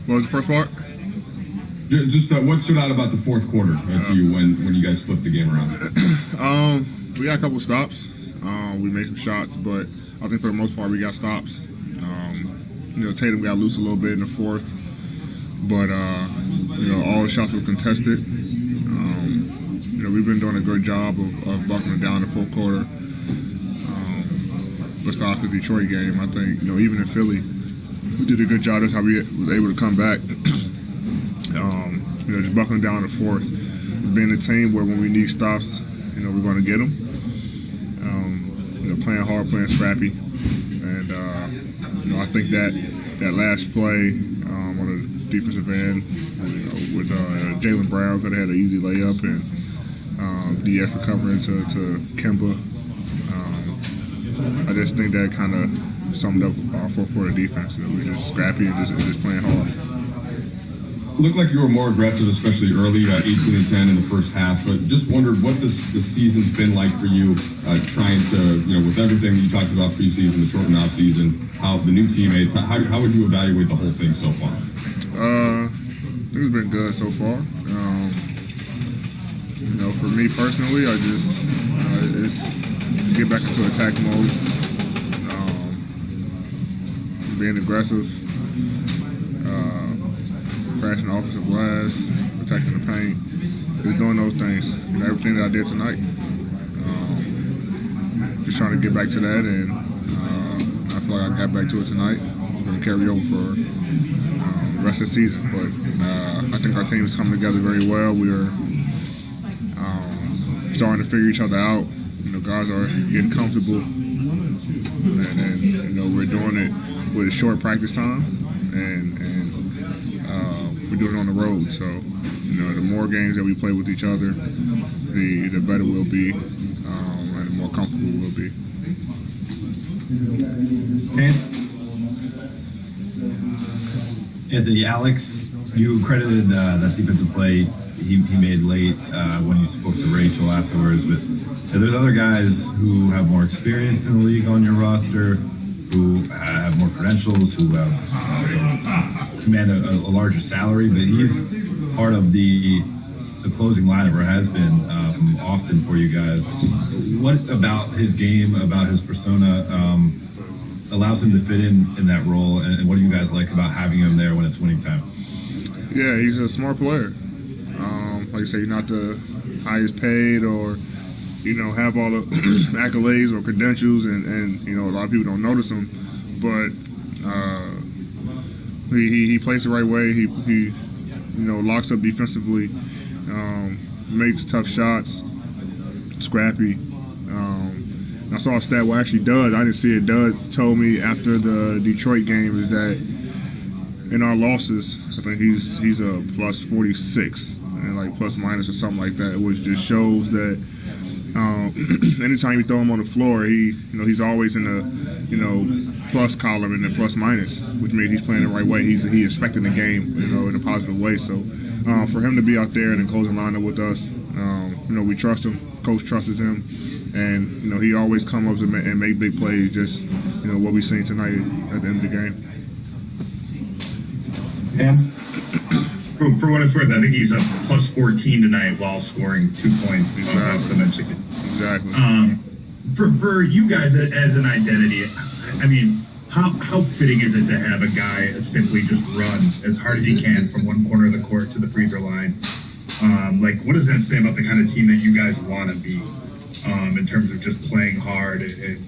What was the first part? Just what stood out about the fourth quarter to you when you guys flipped the game around? We got a couple stops. We made some shots, but I think for the most part we got stops. Tatum got loose a little bit in the fourth, but all the shots were contested. We've been doing a good job of buckling down the fourth quarter. Besides the Detroit game, I think even in Philly, we did a good job. That's how we was able to come back. Just buckling down the fourth, being a team where when we need stops, we're going to get them. Playing hard, playing scrappy, and I think that last play on the defensive end with Jaylen Brown could have had an easy layup, and the extra cover into Kemba. I just think that kind of summed up our fourth quarter defense. We're just scrappy and just playing hard. Looked like you were more aggressive, especially early, 18-10 in the first half. But just wondered what this season's been like for you, trying to, with everything you talked about preseason, the shortened off season, how the new teammates, how would you evaluate the whole thing so far? I think it's been good so far. For me personally, I just it's get back into attack mode, being aggressive. Crashing the offensive glass, protecting the paint, just doing those things. Everything that I did tonight. Just trying to get back to that, and I feel like I got back to it tonight. I'm going to carry over for the rest of the season. But I think our team is coming together very well. We are starting to figure each other out. Guys are getting comfortable, and we're doing it with a short practice time, and we're doing it on the road. So, the more games that we play with each other, the better we'll be, and the more comfortable we'll be. Anthony, Alex, you credited that defensive play he made late when you spoke to Rachel afterwards. But there's other guys who have more experience in the league on your roster, who have more credentials, who command a larger salary, but he's part of the closing lineup, or has been often for you guys. What about his game, about his persona, allows him to fit in that role, and what do you guys like about having him there when it's winning time? Yeah, he's a smart player. Like I say, he's not the highest paid or have all the accolades or credentials, and a lot of people don't notice him, but he plays the right way. He locks up defensively, makes tough shots, scrappy. I saw a stat where actually Doug, I didn't see it, Doug told me after the Detroit game is that in our losses, I think he's a plus 46 and like plus minus or something like that, which just shows that anytime you throw him on the floor, he's always in the plus column and the plus minus, which means he's playing the right way. He's expecting the game, in a positive way. So for him to be out there and the closing lineup with us, we trust him. Coach trusts him, and he always comes up and make big plays. Just what we seen tonight at the end of the game. And for what it's worth, I think he's a plus 14 tonight while scoring 2 points. Exactly. For you guys as an identity, I mean, how fitting is it to have a guy simply just run as hard as he can from one corner of the court to the free throw line? What does that say about the kind of team that you guys want to be in terms of just playing hard and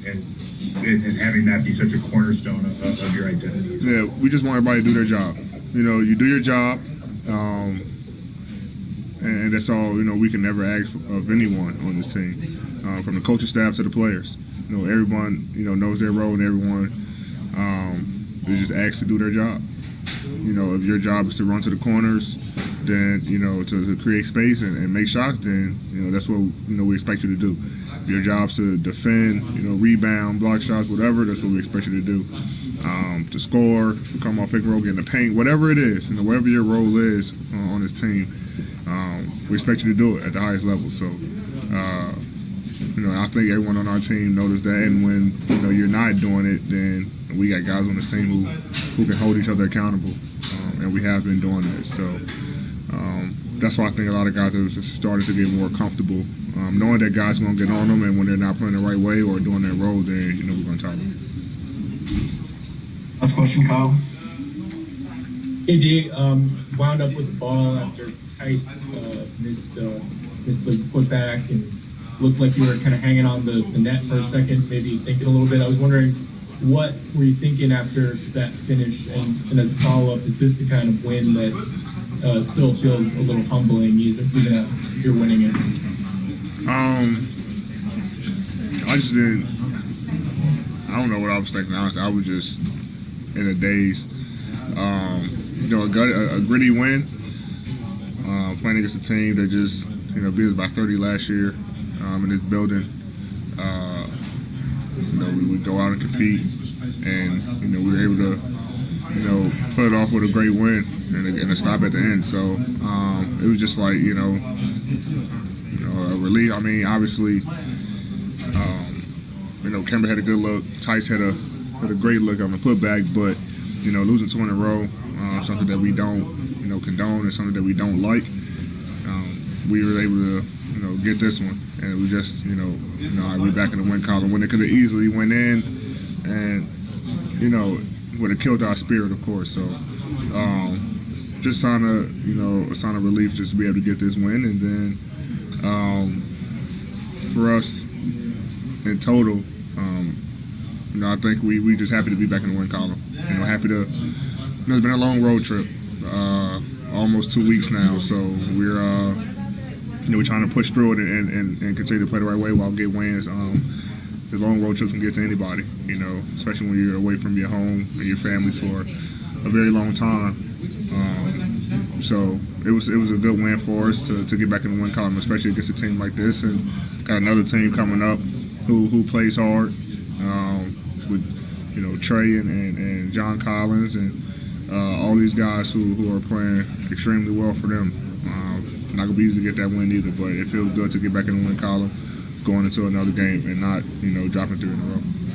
having that be such a cornerstone of your identity? Yeah, we just want everybody to do their job. You do your job, and that's all. We can never ask of anyone on this team, from the coaching staff to the players. Everyone knows their role, and everyone is just asked to do their job. If your job is to run to the corners, then to create space and make shots, then that's what we expect you to do. If your job's to defend, rebound, block shots, whatever, that's what we expect you to do. To score, come off pick and roll, get in the paint, whatever it is, whatever your role is on this team, we expect you to do it at the highest level. So, I think everyone on our team noticed that, and when you're not doing it, then we got guys on the team who can hold each other accountable. and we have been doing that. So that's why I think a lot of guys have just started to get more comfortable, knowing that guys are going to get on them, and when they're not playing the right way or doing their role, then we're going to tell them. Last question, Kyle. AD wound up with the ball after Tice missed the putback and looked like you were kind of hanging on the net for a second, maybe thinking a little bit. I was wondering, what were you thinking after that finish? And as a follow-up, is this the kind of win that still feels a little humbling, even if you're winning it? I just didn't. I don't know what I was thinking. I was just in a daze. A gritty win. Playing against a team that just beat us by 30 last year in this building. We go out and compete, and we were able to put it off with a great win and a stop at the end. So it was just like a relief. I mean, obviously, Kemba had a good look. Tice had a great look on the putback, but losing 2 in a row, something that we don't condone and something that we don't like. We were able to get this one, and we just we're back in the win column when it could have easily went in, and would have killed our spirit, of course. So just a sign of relief just to be able to get this win, and then for us in total, I think we just happy to be back in the win column. Happy to. It's been a long road trip, almost 2 weeks now. So we're trying to push through it and continue to play the right way while get wins. The long road trips can get to anybody, especially when you're away from your home and your family for a very long time. So it was a good win for us to get back in the win column, especially against a team like this, and got another team coming up who plays hard with Trey and John Collins and all these guys who are playing extremely well for them. Not gonna be easy to get that win either, but it feels good to get back in the win column, going into another game and not dropping 3 in a row.